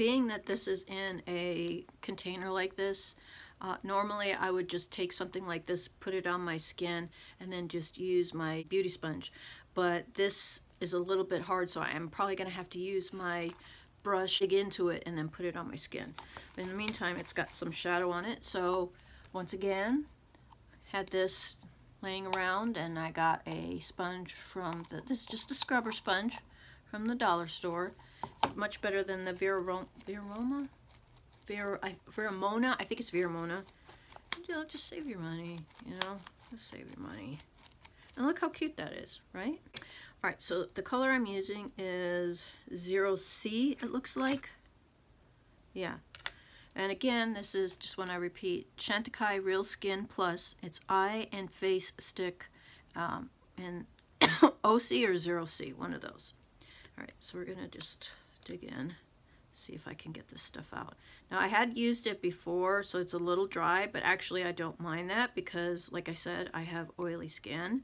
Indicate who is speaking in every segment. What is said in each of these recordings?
Speaker 1: being that this is in a container like this, normally I would just take something like this, put it on my skin, and then just use my beauty sponge. But this is a little bit hard, so I'm probably going to have to use my brush, dig into it, and then put it on my skin. But in the meantime, it's got some shadow on it, so once again, had this laying around, and I got a sponge from this is just a scrubber sponge from the dollar store. It's much better than the Veramona. I think it's Veramona. You know, just save your money, you know, just save your money. And look how cute that is, right? All right, so the color I'm using is 0C, it looks like. Yeah. And again, this is, just when I repeat, Chantecaille Real Skin Plus. It's eye and face stick, and OC or 0C, one of those. All right, so we're gonna just dig in, see if I can get this stuff out. Now, I had used it before, so it's a little dry, but actually I don't mind that because, like I said, I have oily skin.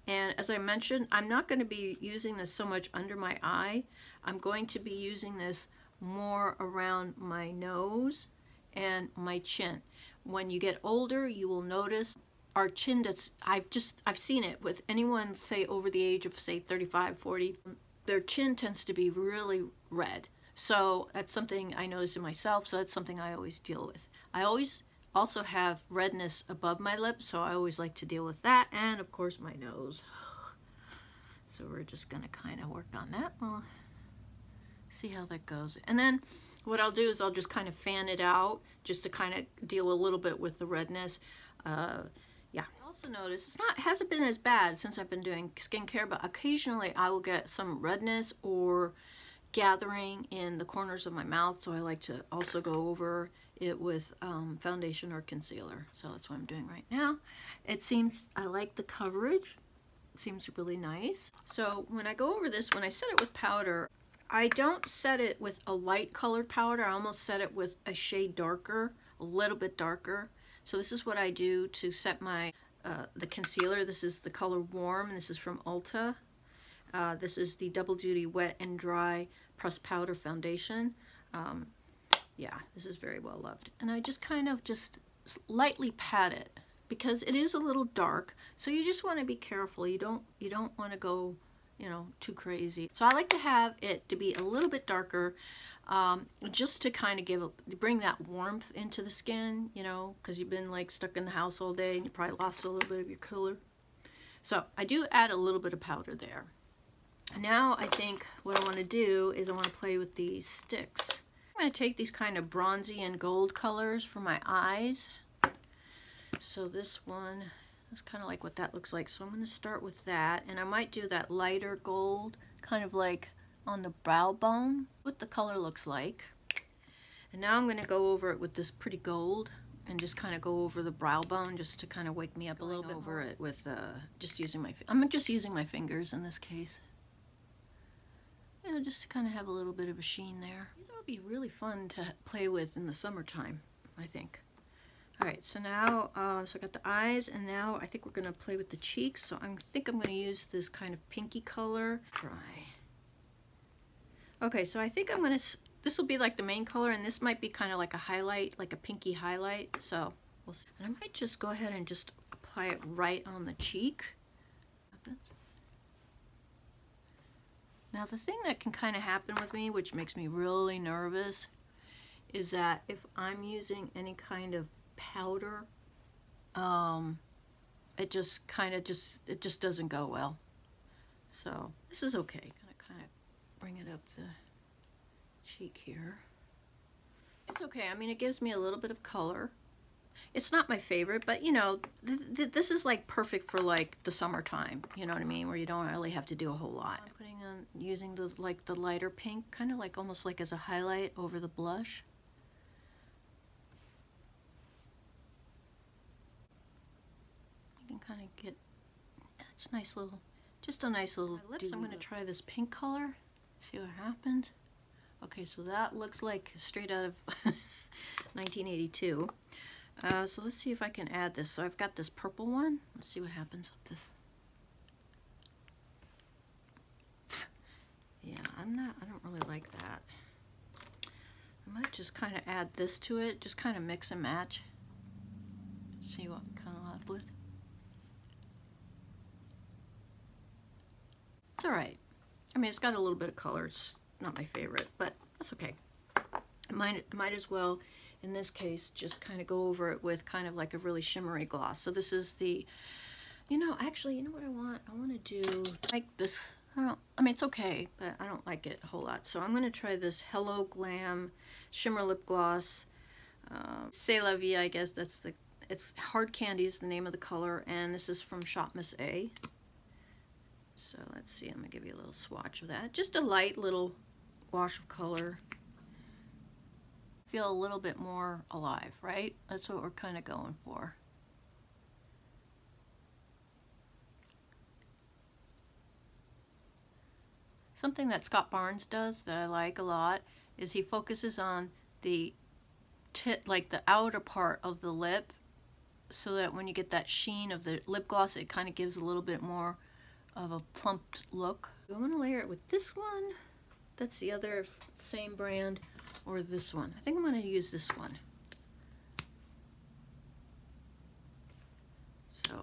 Speaker 1: And as I mentioned, I'm not going to be using this so much under my eye. I'm going to be using this more around my nose and my chin. When you get older, you will notice our chin, I've seen it with anyone, say, over the age of, say, 35, 40, their chin tends to be really red. So that's something I notice in myself, so that's something I always deal with. I always also have redness above my lips, so I always like to deal with that, and of course my nose. So we're just gonna kind of work on that. We'll see how that goes. And then what I'll do is I'll just kind of fan it out just to kind of deal a little bit with the redness. Yeah. Also notice it hasn't been as bad since I've been doing skincare, but occasionally I will get some redness or gathering in the corners of my mouth, so I like to also go over it with foundation or concealer. So that's what I'm doing right now. It seems, I like the coverage. It seems really nice. So when I go over this, when I set it with powder, I don't set it with a light colored powder. I almost set it with a shade darker, a little bit darker. So this is what I do to set my the concealer. This is the color Warm, and this is from Ulta. This is the Double Duty Wet and Dry Pressed Powder Foundation. Yeah, this is very well loved. And I just kind of just lightly pat it because it is a little dark. So you just want to be careful. You don't want to go, you know, too crazy. So I like to have it to be a little bit darker, just to kind of bring that warmth into the skin, you know, because you've been like stuck in the house all day and you probably lost a little bit of your color. So I do add a little bit of powder there. Now I think what I want to do is I want to play with these sticks. I'm going to take these kind of bronzy and gold colors for my eyes. So this one is kind of like what that looks like. So I'm going to start with that, and I might do that lighter gold, kind of like on the brow bone, what the color looks like. And now I'm going to go over it with this pretty gold and just kind of go over the brow bone just to kind of wake me up a little bit over it with just using I'm just using my fingers in this case. You know, just to kind of have a little bit of a sheen there. These will be really fun to play with in the summertime, I think. All right, so now, so I got the eyes, and now I think we're gonna play with the cheeks. So I think I'm gonna use this kind of pinky color. Try. Okay, so I think I'm gonna, this will be like the main color, and this might be kind of like a highlight, like a pinky highlight. So we'll see. And I might just go ahead and just apply it right on the cheek. Now the thing that can kind of happen with me, which makes me really nervous, is that if I'm using any kind of powder, it just doesn't go well. So this is okay. Gonna kind of bring it up the cheek here. It's okay. I mean, it gives me a little bit of color. It's not my favorite, but you know, this is like perfect for like the summertime, you know what I mean, where you don't really have to do a whole lot. I'm putting on, using the lighter pink, kind of like almost like as a highlight over the blush. You can kind of get, it's a nice little, just a nice little lips. I'm going to try this pink color, see what happens. Okay, so that looks like straight out of 1982. So let's see if I can add this. So I've got this purple one. Let's see what happens with this. Yeah, I don't really like that. just kind of add this to it, just kind of mix and match. See what we come up with. It's alright. I mean, it's got a little bit of color. It's not my favorite, but that's okay. Might as well, in this case, just kind of go over it with kind of like a really shimmery gloss. So this is the, you know, actually, you know what I want? I want to do like this. I mean, it's okay, but I don't like it a whole lot. So I'm going to try this Hello Glam Shimmer Lip Gloss. C'est La Vie, I guess that's the, it's Hard Candy is the name of the color, and this is from Shop Miss A. So let's see, I'm going to give you a little swatch of that. Just a light little wash of color. Feel a little bit more alive, right? That's what we're kind of going for. Something that Scott Barnes does that I like a lot is he focuses on the tip, like the outer part of the lip, so that when you get that sheen of the lip gloss, it kind of gives a little bit more of a plumped look. I want to layer it with this one. That's the other same brand, or this one. I think I'm going to use this one. So,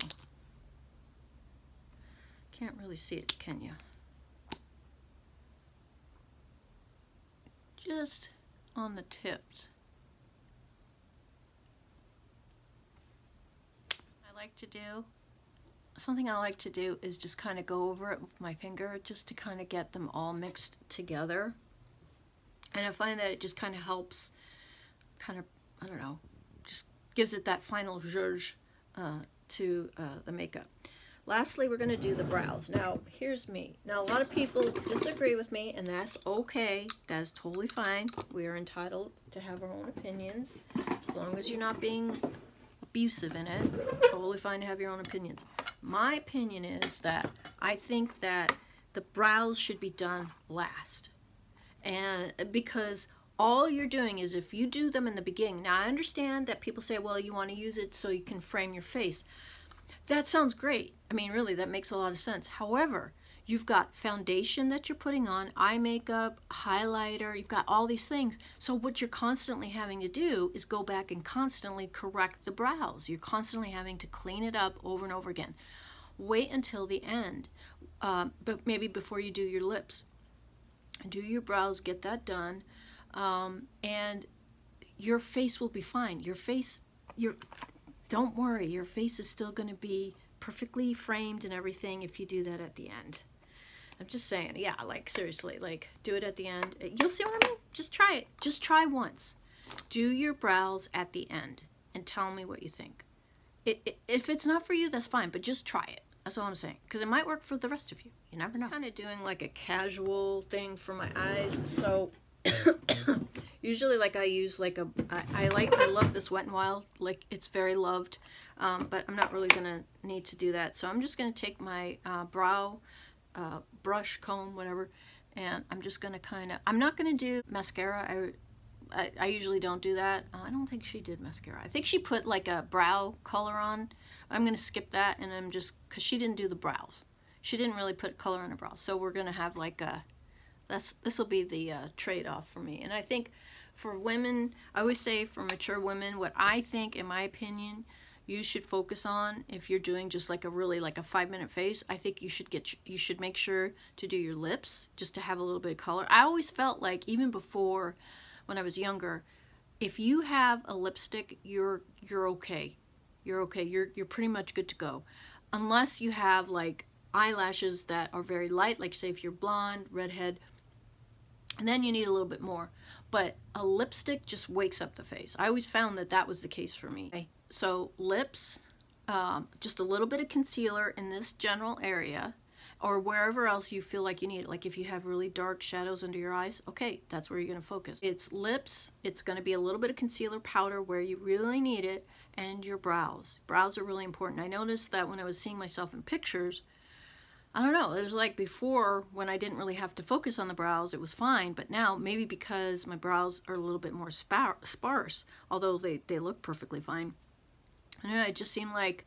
Speaker 1: can't really see it, can you? Just on the tips. Something I like to do is just kind of go over it with my finger just to kind of get them all mixed together. And I find that it just kind of helps, kind of, I don't know, just gives it that final zhuzh to the makeup. Lastly, we're going to do the brows. Now, here's me. Now, a lot of people disagree with me, and that's okay. That's totally fine. We are entitled to have our own opinions, as long as you're not being abusive in it. Totally fine to have your own opinions. My opinion is that I think that the brows should be done last. And because all you're doing is, if you do them in the beginning, now I understand that people say, well, you want to use it so you can frame your face. That sounds great. I mean, really, that makes a lot of sense. However, you've got foundation that you're putting on, eye makeup, highlighter, you've got all these things. So what you're constantly having to do is go back and constantly correct the brows. You're constantly having to clean it up over and over again. Wait until the end, but maybe before you do your lips. Do your brows, get that done, and your face will be fine. Your face, don't worry, your face is still going to be perfectly framed and everything if you do that at the end. I'm just saying, yeah, like seriously, like do it at the end. You'll see what I mean? Just try it. Just try once. Do your brows at the end and tell me what you think. If it's not for you, that's fine, but just try it. That's all I'm saying, because it might work for the rest of you. You never know. I'm kind of doing like a casual thing for my eyes, so usually like I use like I love this Wet n Wild, like it's very loved, but I'm not really gonna need to do that. So I'm just gonna take my brow brush, comb, whatever, and I'm just gonna kind of, I'm not gonna do mascara. I usually don't do that. I don't think she did mascara. I think she put like a brow color on. I'm gonna skip that, and I'm just, because she didn't do the brows. She didn't really put color on the brows. So we're gonna have like a, this will be the trade-off for me. And I think for women, I always say for mature women, what I think, in my opinion, you should focus on, if you're doing just like a really like a 5-minute face, I think you should make sure to do your lips just to have a little bit of color. I always felt like, even before, when I was younger, if you have a lipstick, you're okay. You're okay. You're pretty much good to go, unless you have like eyelashes that are very light, like say if you're blonde, redhead, and then you need a little bit more. But a lipstick just wakes up the face. I always found that that was the case for me. Okay. So lips, just a little bit of concealer in this general area, or wherever else you feel like you need it. Like if you have really dark shadows under your eyes, okay, that's where you're going to focus. It's lips, it's going to be a little bit of concealer powder where you really need it, and your brows. Brows are really important. I noticed that when I was seeing myself in pictures, I don't know, it was like before, when I didn't really have to focus on the brows, it was fine, but now, maybe because my brows are a little bit more sparse, although they look perfectly fine. I don't know, it just seemed like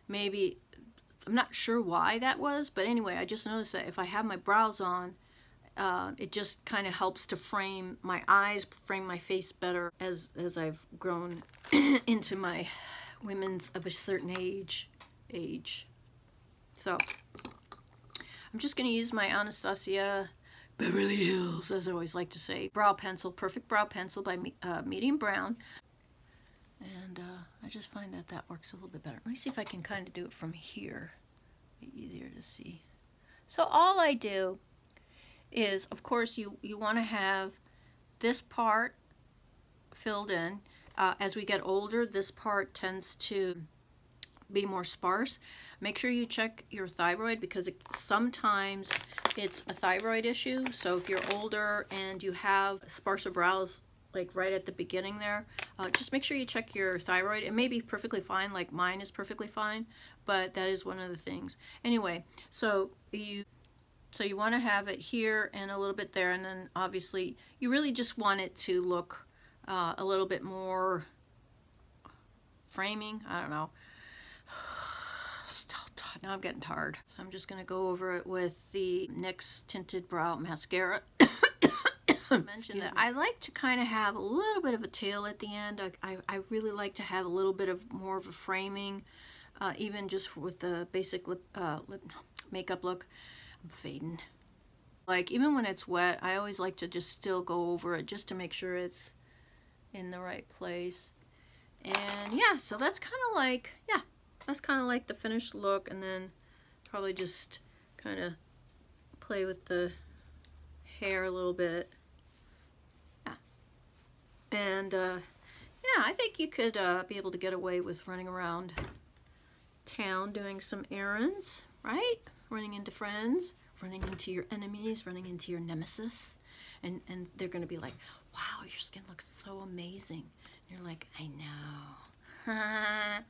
Speaker 1: maybe, I'm not sure why that was, but anyway, I just noticed that if I have my brows on, it just kind of helps to frame my eyes, frame my face better as I've grown into my women's of a certain age. So I'm just going to use my Anastasia Beverly Hills, as I always like to say, brow pencil, Perfect Brow Pencil by Medium Brown. And I just find that that works a little bit better. Let me see if I can kind of do it from here. Be easier to see. So all I do is, of course, you want to have this part filled in. As we get older, this part tends to be more sparse. Make sure you check your thyroid, because sometimes it's a thyroid issue. So if you're older and you have sparser brows, like right at the beginning there, just make sure you check your thyroid. It may be perfectly fine, like mine is perfectly fine, but that is one of the things. Anyway, so you want to have it here and a little bit there, and then obviously you really just want it to look a little bit more framing. I don't know. Now I'm getting tired. So I'm just going to go over it with the NYX Tinted Brow Mascara. Mention that I like to kind of have a little bit of a tail at the end. I really like to have a little bit of more of a framing, even just with the basic lip makeup look. I'm fading. Like, even when it's wet, I always like to just still go over it just to make sure it's in the right place. And yeah, so that's kind of like, yeah, that's kind of like the finished look. And then probably just kind of play with the hair a little bit. Yeah. And yeah, I think you could be able to get away with running around town doing some errands, right? Running into friends, running into your enemies, running into your nemesis, and they're going to be like, wow, your skin looks so amazing. And you're like, I know.